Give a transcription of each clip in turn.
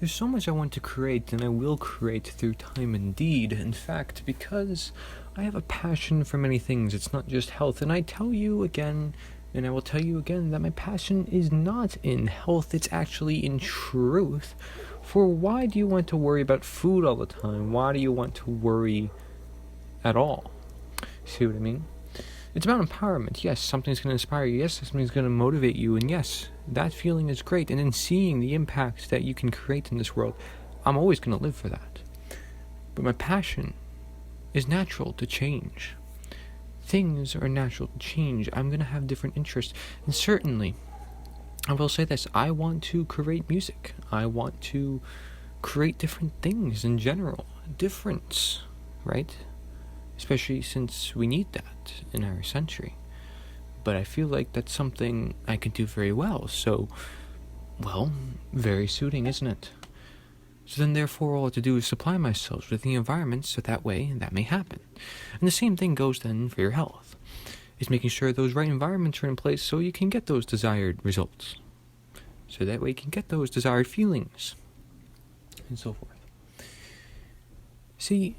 There's so much I want to create, and I will create through time and deed. In fact, because I have a passion for many things, it's not just health. And I tell you again, and I will tell you again, that my passion is not in health, it's actually in truth. For why do you want to worry about food all the time? Why do you want to worry at all? See what I mean? It's about empowerment. Yes, something's going to inspire you. Yes, something's going to motivate you. And yes, that feeling is great. And in seeing the impact that you can create in this world, I'm always going to live for that. But my passion is natural to change. Things are natural to change. I'm going to have different interests. And certainly, I will say this, I want to create music. I want to create different things in general. Difference, right? Especially since we need that in our century. But I feel like that's something I can do very well. So, well, very suiting, isn't it? So then therefore all I have to do is supply myself with the environment so that way that may happen. And the same thing goes then for your health. It's making sure those right environments are in place so you can get those desired results. So that way you can get those desired feelings. And so forth. See,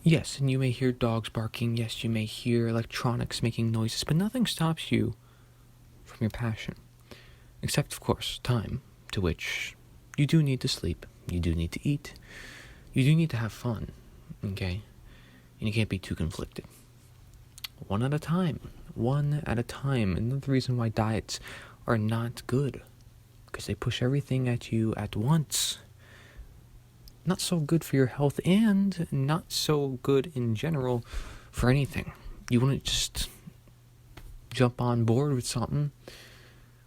yes, and you may hear dogs barking. Yes, you may hear electronics making noises, but nothing stops you from your passion. Except, of course, time, to which you do need to sleep, you do need to eat, you do need to have fun, okay? And you can't be too conflicted. One at a time. Another reason why diets are not good, because they push everything at you at once. Not so good for your health, and not so good in general for anything. You wouldn't just jump on board with something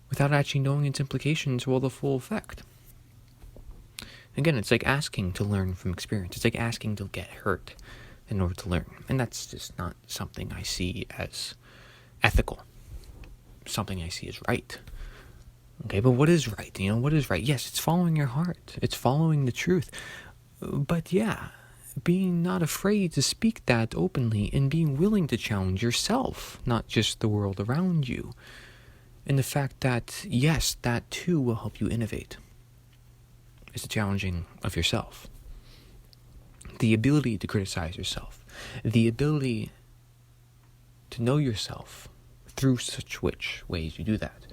without actually knowing its implications or the full effect. Again, it's like asking to learn from experience. It's like asking to get hurt in order to learn. And that's just not something I see as ethical. Something I see as right. Okay, but what is right? What is right? Yes, it's following your heart. It's following the truth. But yeah, being not afraid to speak that openly and being willing to challenge yourself, not just the world around you. And the fact that, yes, that too will help you innovate. It's the challenging of yourself. The ability to criticize yourself. The ability to know yourself through such which ways you do that.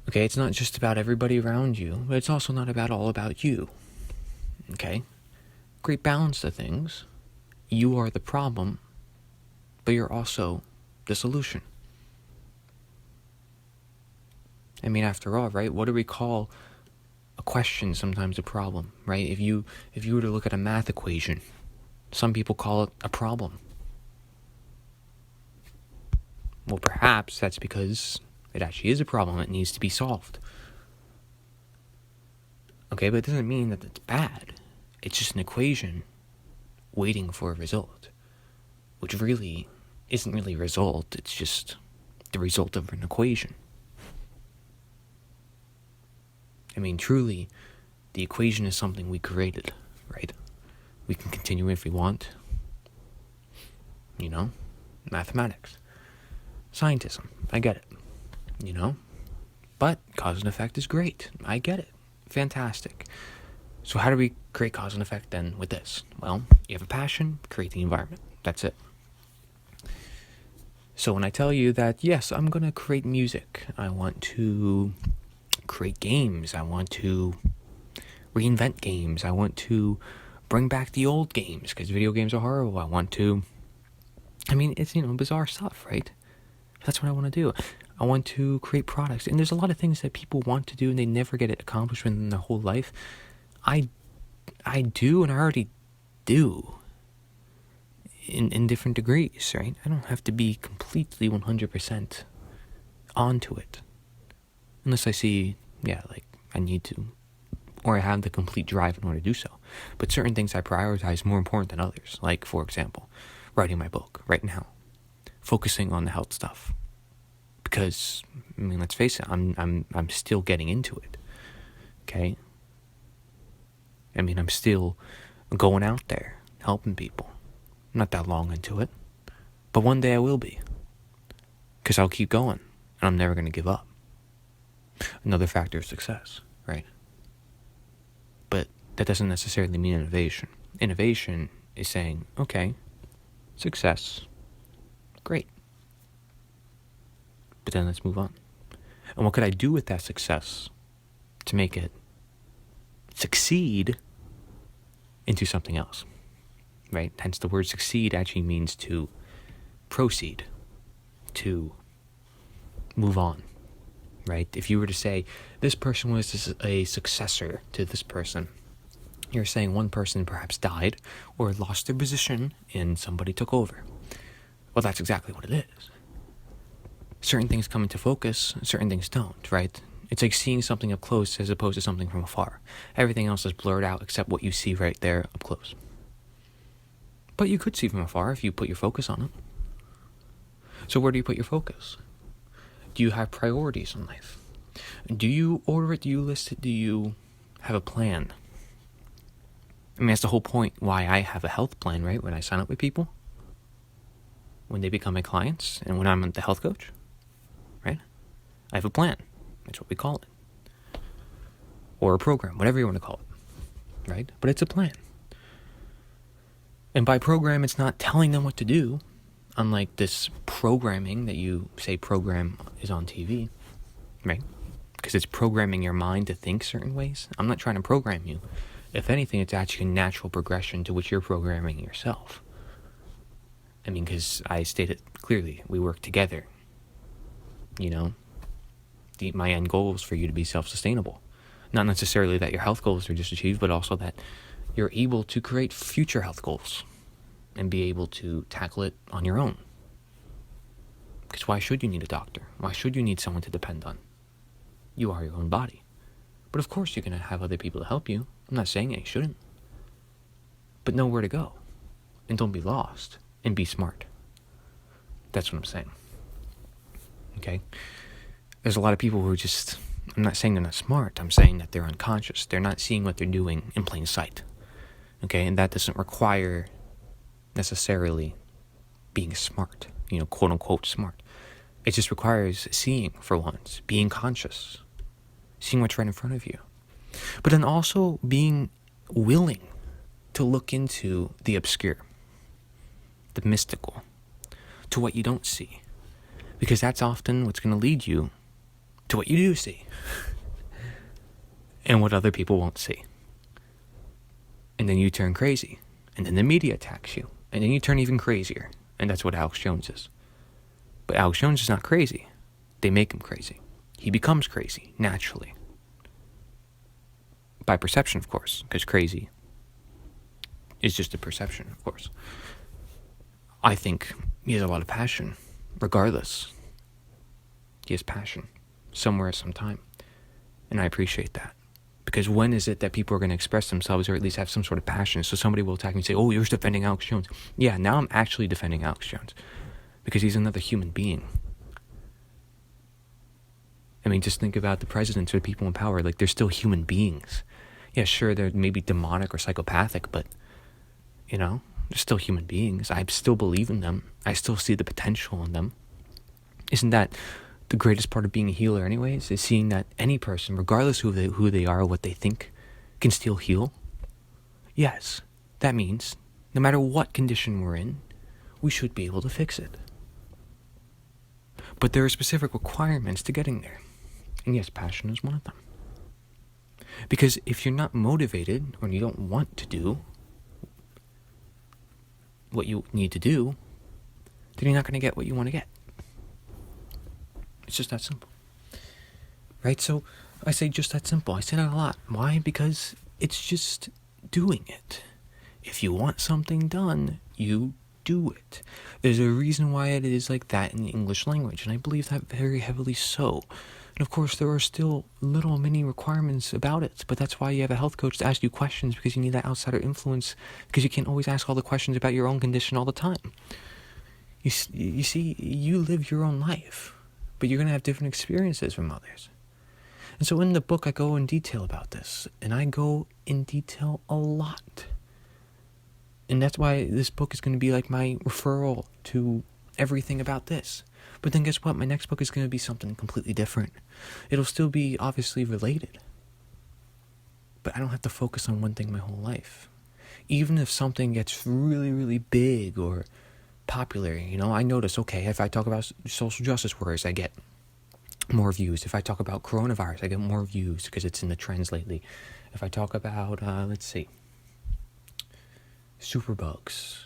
Okay, it's not just about everybody around you, but it's also not all about you. Okay? Great balance to things. You are the problem, but you're also the solution. I mean, after all, right? What do we call a question sometimes a problem, right? If you were to look at a math equation, some people call it a problem. Well, perhaps that's because it actually is a problem that needs to be solved. Okay, but it doesn't mean that it's bad. It's just an equation waiting for a result, which really isn't really a result. It's just the result of an equation. I mean, truly, the equation is something we created, right? We can continue if we want. Mathematics. Scientism. I get it. But cause and effect is great. I get it. Fantastic. So how do we create cause and effect then with this? Well, you have a passion, create the environment. That's it. So when I tell you that, yes, I'm going to create music, I want to create games, I want to reinvent games, I want to bring back the old games because video games are horrible. It's bizarre stuff, right? That's what I want to do. I want to create products, and there's a lot of things that people want to do and they never get it accomplished within their whole life. I do, and I already do in different degrees, right? I don't have to be completely 100% onto it unless I see, I need to, or I have the complete drive in order to do so. But certain things I prioritize more important than others, like, for example, writing my book right now, focusing on the health stuff. Because, let's face it, I'm still getting into it, okay? I'm still going out there, helping people. I'm not that long into it, but one day I will be, because I'll keep going, and I'm never going to give up. Another factor of success, right? that doesn't necessarily mean innovation. Innovation is saying, okay, success, great, but then let's move on. And what could I do with that success to make it succeed into something else, right? Hence the word succeed actually means to proceed, to move on, right? If you were to say, this person was a successor to this person, you're saying one person perhaps died or lost their position and somebody took over. Well, that's exactly what it is. Certain things come into focus, certain things don't, right? It's like seeing something up close as opposed to something from afar. Everything else is blurred out except what you see right there up close. But you could see from afar if you put your focus on it. So where do you put your focus? Do you have priorities in life? Do you order it? Do you list it? Do you have a plan? I mean, that's the whole point why I have a health plan, right? When I sign up with people, when they become my clients, and when I'm the health coach, right? I have a plan. That's what we call it. Or a program, whatever you want to call it, right? But it's a plan. And by program, it's not telling them what to do, unlike this programming that you say program is on TV, right? Because it's programming your mind to think certain ways. I'm not trying to program you. If anything, it's actually a natural progression to which you're programming yourself. I mean, because I stated clearly, we work together. You know, my end goal is for you to be self-sustainable. Not necessarily that your health goals are just achieved, but also that you're able to create future health goals and be able to tackle it on your own. Because why should you need a doctor? Why should you need someone to depend on? You are your own body. But of course you're going to have other people to help you. I'm not saying you shouldn't. But know where to go. And don't be lost. And be smart. That's what I'm saying. Okay? There's a lot of people who are just, I'm not saying they're not smart. I'm saying that they're unconscious. They're not seeing what they're doing in plain sight. Okay? And that doesn't require necessarily being smart. You know, quote unquote smart. It just requires seeing for once. Being conscious. Seeing what's right in front of you. But then also being willing to look into the obscure, the mystical, to what you don't see. Because that's often what's going to lead you to what you do see. And what other people won't see. And then you turn crazy. And then the media attacks you. And then you turn even crazier. And that's what Alex Jones is. But Alex Jones is not crazy. They make him crazy. He becomes crazy, naturally. By perception, of course, because crazy is just a perception, of course. I think he has a lot of passion, regardless. He has passion, somewhere, sometime. And I appreciate that. Because when is it that people are going to express themselves or at least have some sort of passion? So somebody will attack me and say, oh, you're defending Alex Jones. Yeah, now I'm actually defending Alex Jones. Because he's another human being. I mean, just think about the presidents or the people in power. Like, they're still human beings. Yeah, sure, they're maybe demonic or psychopathic, but, you know, they're still human beings. I still believe in them. I still see the potential in them. Isn't that the greatest part of being a healer anyways? Is seeing that any person, regardless of who they are or what they think, can still heal? Yes, that means no matter what condition we're in, we should be able to fix it. But there are specific requirements to getting there. And yes, passion is one of them. Because if you're not motivated or you don't want to do what you need to do, then you're not going to get what you want to get. It's just that simple. Right? So I say just that simple. I say that a lot. Why? Because it's just doing it. If you want something done, you do it. There's a reason why it is like that in the English language, and I believe that very heavily so. And of course, there are still little mini requirements about it, but that's why you have a health coach to ask you questions, because you need that outsider influence, because you can't always ask all the questions about your own condition all the time. You see, you live your own life, but you're going to have different experiences from others. And so in the book, I go in detail about this, and I go in detail a lot. And that's why this book is going to be like my referral to everything about this. But then guess what? My next book is going to be something completely different. It'll still be obviously related. but I don't have to focus on one thing my whole life. Even if something gets really, really big or popular, I notice, okay, if I talk about social justice warriors, I get more views. If I talk about coronavirus, I get more views because it's in the trends lately. If I talk about, superbugs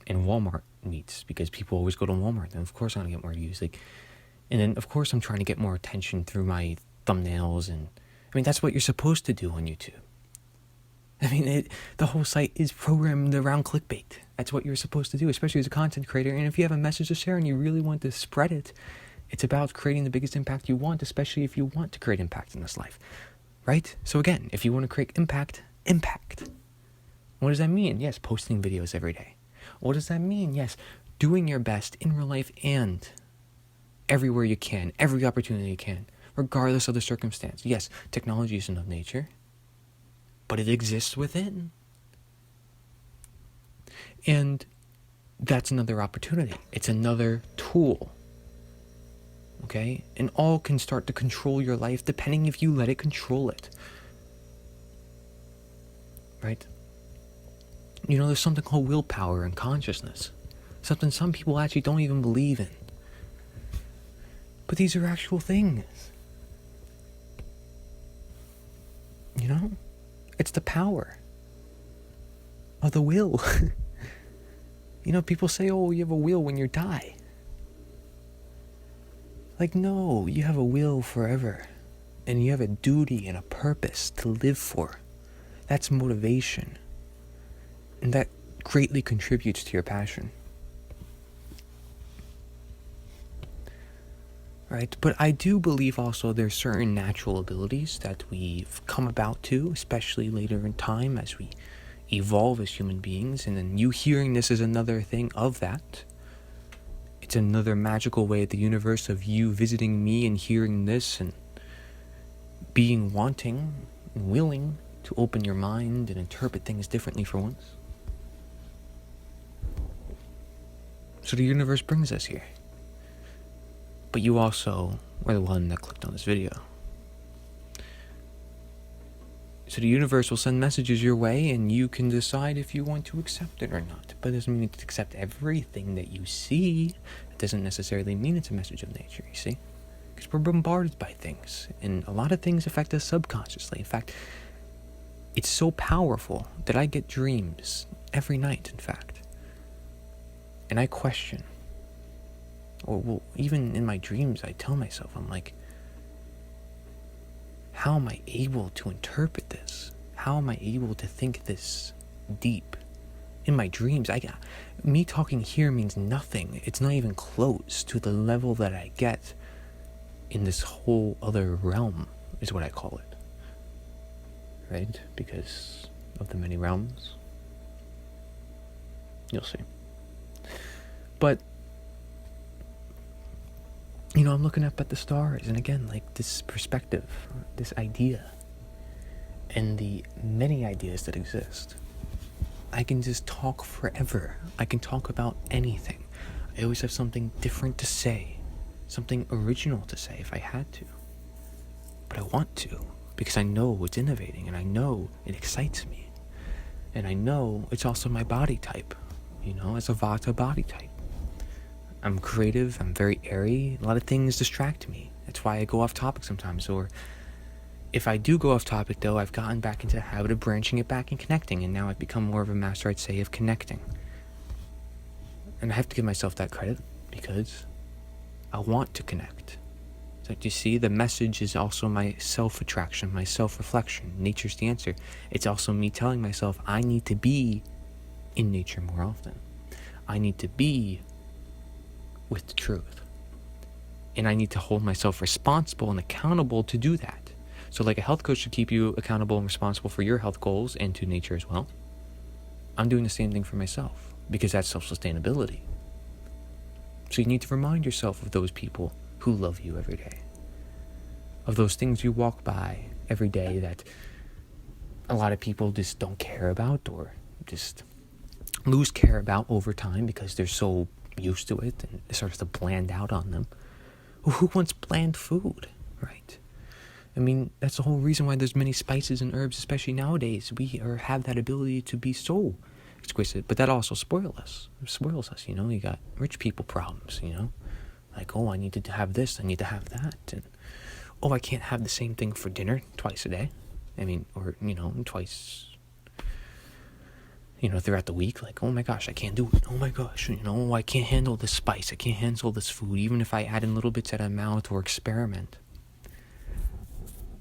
and Walmart meats, because people always go to Walmart, then of course I'm gonna get more views. And then of course I'm trying to get more attention through my thumbnails, and that's what you're supposed to do on YouTube. The whole site is programmed around clickbait. That's what you're supposed to do, especially as a content creator. And if you have a message to share and you really want to spread it, it's about creating the biggest impact you want, especially if you want to create impact in this life, right? So again, if you want to create impact. What does that mean? Yes, posting videos every day. What does that mean? Yes, doing your best in real life and everywhere you can, every opportunity you can, regardless of the circumstance. Yes, technology isn't of nature, but it exists within. And that's another opportunity. It's another tool. Okay? And all can start to control your life depending if you let it control it. Right? There's something called willpower and consciousness. Something some people actually don't even believe in. But these are actual things. It's the power of the will. People say, oh, you have a will when you die. No, you have a will forever. And you have a duty and a purpose to live for. That's motivation. And that greatly contributes to your passion. Right? But I do believe also there's certain natural abilities that we've come about to, especially later in time as we evolve as human beings. And then you hearing this is another thing of that. It's another magical way of the universe of you visiting me and hearing this and being wanting and willing to open your mind and interpret things differently for once. So the universe brings us here. But you also are the one that clicked on this video. So the universe will send messages your way and you can decide if you want to accept it or not. But it doesn't mean to accept everything that you see. It doesn't necessarily mean it's a message of nature, you see? Because we're bombarded by things. And a lot of things affect us subconsciously. In fact, it's so powerful that I get dreams every night, in fact. And I question. Or even in my dreams, I tell myself, I'm like, how am I able to interpret this? How am I able to think this deep? In my dreams, me talking here means nothing. It's not even close to the level that I get in this whole other realm, is what I call it. Right? Because of the many realms. You'll see. But I'm looking up at the stars, and again, this perspective, this idea, and the many ideas that exist. I can just talk forever. I can talk about anything. I always have something different to say, something original to say if I had to. But I want to, because I know it's innovating, and I know it excites me. And I know it's also my body type, it's a Vata body type. I'm creative, I'm very airy, a lot of things distract me. That's why I go off topic sometimes, or if I do go off topic though, I've gotten back into the habit of branching it back and connecting, and now I've become more of a master, I'd say, of connecting. And I have to give myself that credit, because I want to connect. So you see, the message is also my self-attraction, my self-reflection. Nature's the answer. It's also me telling myself I need to be in nature more often. I need to be with the truth. And I need to hold myself responsible and accountable to do that. So like a health coach should keep you accountable and responsible for your health goals and to nature as well. I'm doing the same thing for myself, because that's self-sustainability. So you need to remind yourself of those people who love you every day. Of those things you walk by every day that a lot of people just don't care about, or just lose care about over time because they're so used to it and it starts to bland out on them. Who wants bland food, right? I mean, that's the whole reason why there's many spices and herbs, especially nowadays. We have that ability to be so exquisite, but that also spoils us. You know, you got rich people problems, you know? Like, oh, I need to have this, I need to have that, and oh, I can't have the same thing for dinner twice a day. I mean, or, you know, twice, you know, throughout the week. Like, oh my gosh, I can't do it. Oh my gosh, you know, I can't handle this spice. I can't handle this food, even if I add in little bits at a mouth or experiment.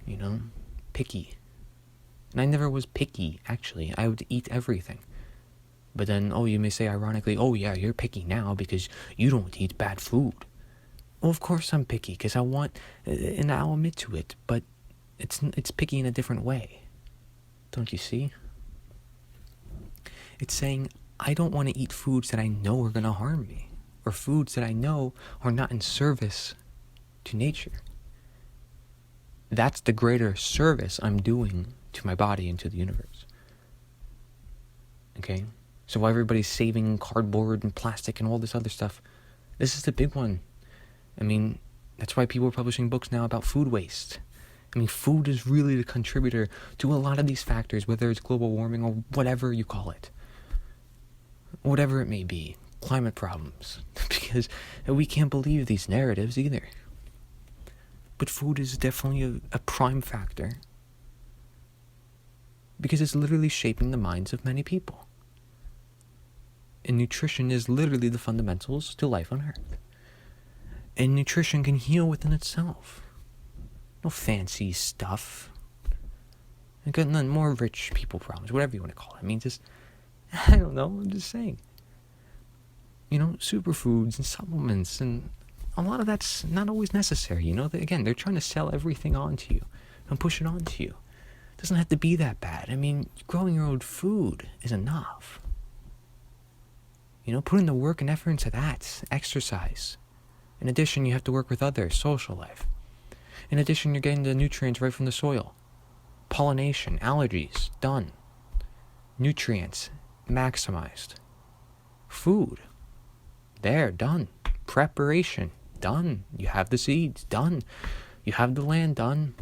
You know, picky. And I never was picky, actually. I would eat everything. But then, oh, you may say ironically, oh yeah, you're picky now because you don't eat bad food. Well, of course I'm picky because I want, and I'll admit to it, but it's picky in a different way. Don't you see? It's saying, I don't want to eat foods that I know are going to harm me, or foods that I know are not in service to nature. That's the greater service I'm doing to my body and to the universe. Okay? So while everybody's saving cardboard and plastic and all this other stuff, this is the big one. I mean, that's why people are publishing books now about food waste. I mean, food is really the contributor to a lot of these factors, whether it's global warming or whatever you call it. Whatever it may be. Climate problems. Because we can't believe these narratives either. But food is definitely a prime factor. Because it's literally shaping the minds of many people. And nutrition is literally the fundamentals to life on Earth. And nutrition can heal within itself. No fancy stuff. And got none more rich people problems, whatever you want to call it. I mean, just, I don't know, I'm just saying. You know, superfoods and supplements, and a lot of that's not always necessary, you know? Again, they're trying to sell everything onto you and push it onto you. It doesn't have to be that bad. I mean, growing your own food is enough. You know, putting the work and effort into that, exercise. In addition, you have to work with others, social life. In addition, you're getting the nutrients right from the soil. Pollination, allergies, done. Nutrients, maximized. Food, there, done. Preparation, done. You have the seeds, done. You have the land, done.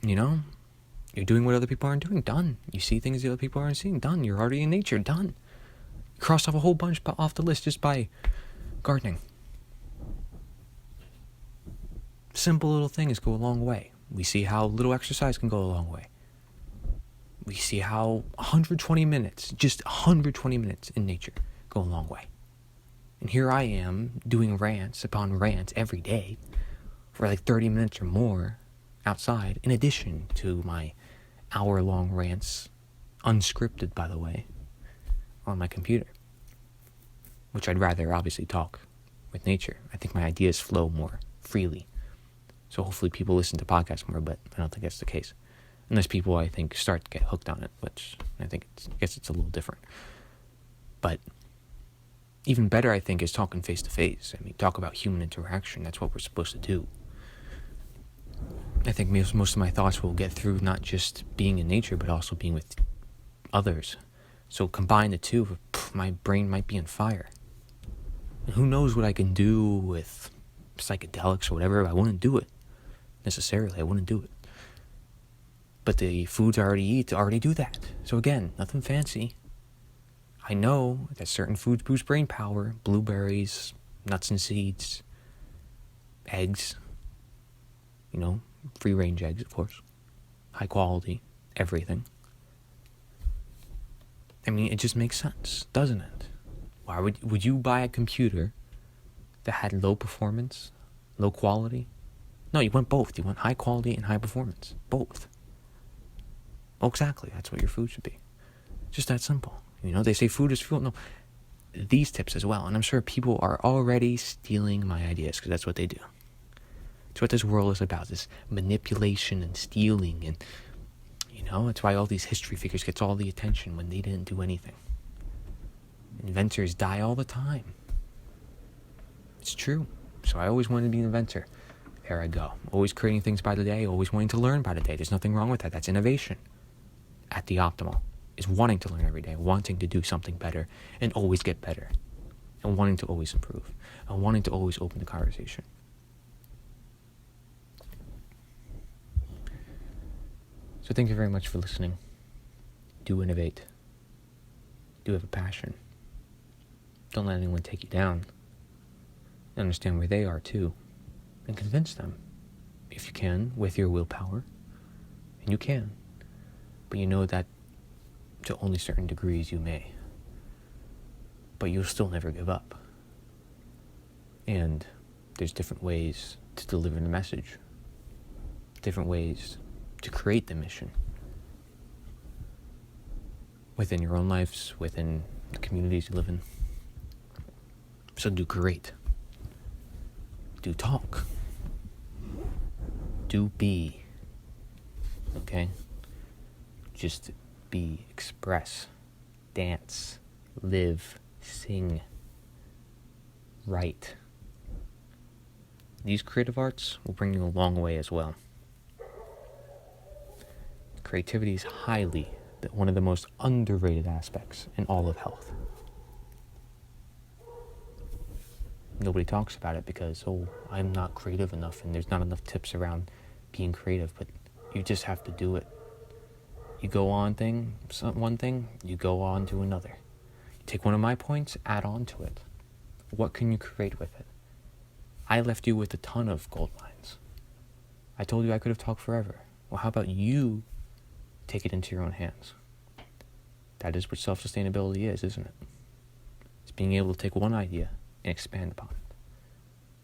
You know, you're doing what other people aren't doing, done. You see things the other people aren't seeing, done. You're already in nature, done. You cross off a whole bunch off the list just by gardening. Simple little things go a long way. We see how little exercise can go a long way. We see how 120 minutes, just 120 minutes in nature go a long way. And here I am doing rants upon rants every day for like 30 minutes or more outside, in addition to my hour-long rants, unscripted by the way, on my computer. Which I'd rather obviously talk with nature. I think my ideas flow more freely. So hopefully people listen to podcasts more, but I don't think that's the case. Unless people, I think, start to get hooked on it, which I guess it's a little different. But even better, I think, is talking face to face. I mean, talk about human interaction. That's what we're supposed to do. I think most of my thoughts will get through not just being in nature, but also being with others. So combine the two, my brain might be on fire. And who knows what I can do with psychedelics or whatever. I wouldn't do it necessarily. I wouldn't do it. But the foods I already eat already do that. So again, nothing fancy. I know that certain foods boost brain power. Blueberries, nuts and seeds, eggs. You know, free-range eggs, of course. High quality, everything. I mean, it just makes sense, doesn't it? Why would you buy a computer that had low performance, low quality? No, you want both. You want high quality and high performance. Both. Oh, exactly. That's what your food should be. Just that simple. You know, they say food is fuel. No, these tips as well. And I'm sure people are already stealing my ideas because that's what they do. It's what this world is about, this manipulation and stealing. And, you know, it's why all these history figures gets all the attention when they didn't do anything. Inventors die all the time. It's true. So I always wanted to be an inventor. There I go. Always creating things by the day, always wanting to learn by the day. There's nothing wrong with that. That's innovation. At the optimal is wanting to learn every day, wanting to do something better and always get better. And wanting to always improve. And wanting to always open the conversation. So thank you very much for listening. Do innovate. Do have a passion. Don't let anyone take you down. Understand where they are too, and convince them, if you can, with your willpower. And you can, but you know that to only certain degrees you may. But you'll still never give up. And there's different ways to deliver the message, different ways to create the mission within your own lives, within the communities you live in. So do great. Do talk. Do be. Okay? Just be, express, dance, live, sing, write. These creative arts will bring you a long way as well. Creativity is highly one of the most underrated aspects in all of health. Nobody talks about it because, I'm not creative enough and there's not enough tips around being creative, but you just have to do it. You go on one thing, you go on to another. You take one of my points, add on to it. What can you create with it? I left you with a ton of gold lines. I told you I could have talked forever. Well, how about you take it into your own hands? That is what self-sustainability is, isn't it? It's being able to take one idea and expand upon it.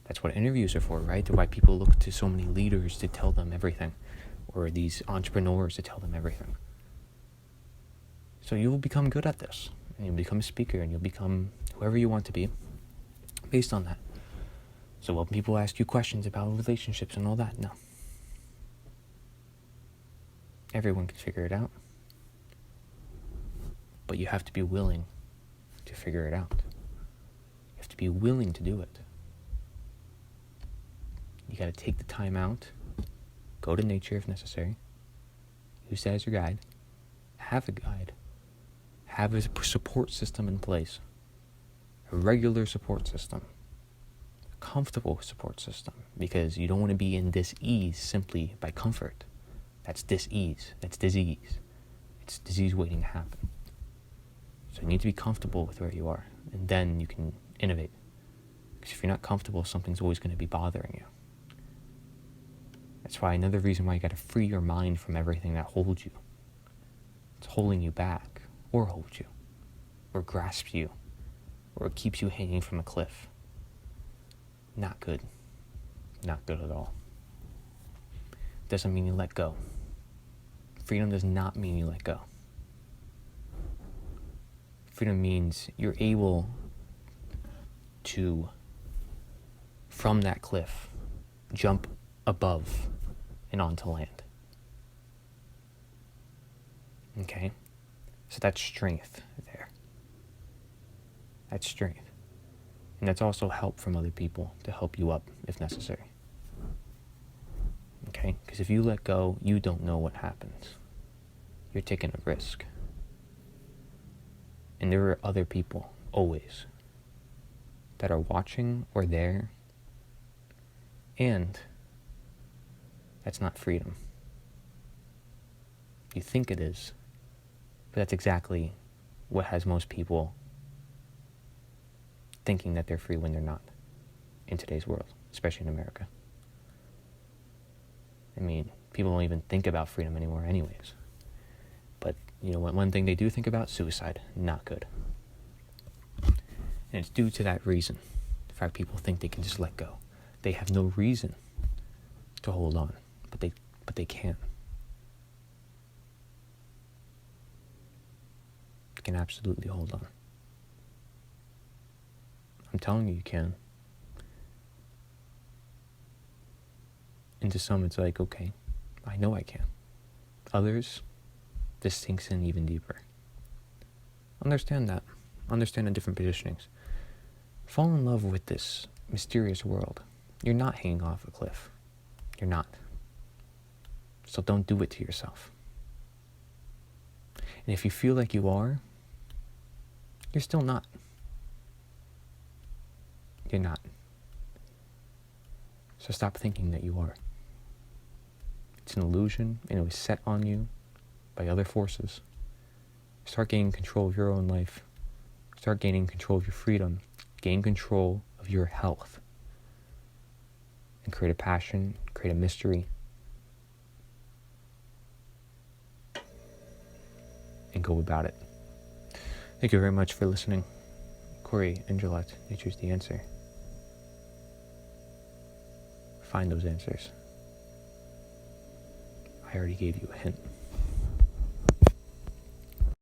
That's what interviews are for, right? That's why people look to so many leaders to tell them everything, or these entrepreneurs to tell them everything. So you will become good at this, and you'll become a speaker, and you'll become whoever you want to be based on that. So when people ask you questions about relationships and all that, no. Everyone can figure it out. But you have to be willing to figure it out. You have to be willing to do it. You got to take the time out, go to nature if necessary, use that as your guide, have a guide, have a support system in place, a regular support system, a comfortable support system, because you don't want to be in dis-ease simply by comfort. That's dis-ease, that's disease. It's disease waiting to happen. So you need to be comfortable with where you are, and then you can innovate. Because if you're not comfortable, something's always going to be bothering you. That's why another reason why you got to free your mind from everything that holds you. It's holding you back, or holds you, or grasps you, or it keeps you hanging from a cliff. Not good. Not good at all. Doesn't mean you let go. Freedom does not mean you let go. Freedom means you're able to, from that cliff, jump above and onto land. Okay? So that's strength there. That's strength. And that's also help from other people to help you up if necessary. Okay? Because if you let go, you don't know what happens. You're taking a risk. And there are other people, always, that are watching or there. And that's not freedom. You think it is, but that's exactly what has most people thinking that they're free when they're not in today's world, especially in America. I mean, people don't even think about freedom anymore anyways. But, you know, one thing they do think about, suicide. Not good. And it's due to that reason. The fact people think they can just let go. They have no reason to hold on, but they can. You can absolutely hold on. I'm telling you, you can. And to some, it's like, okay, I know I can. Others, this sinks in even deeper. Understand that. Understand the different positionings. Fall in love with this mysterious world. You're not hanging off a cliff. You're not. So don't do it to yourself. And if you feel like you are, you're still not. You're not. So stop thinking that you are. It's an illusion, and it was set on you by other forces. Start gaining control of your own life. Start gaining control of your freedom. Gain control of your health. And create a passion, create a mystery. And go about it. Thank you very much for listening. Corey and Gillette, Nature's the Answer. Find those answers. I already gave you a hint.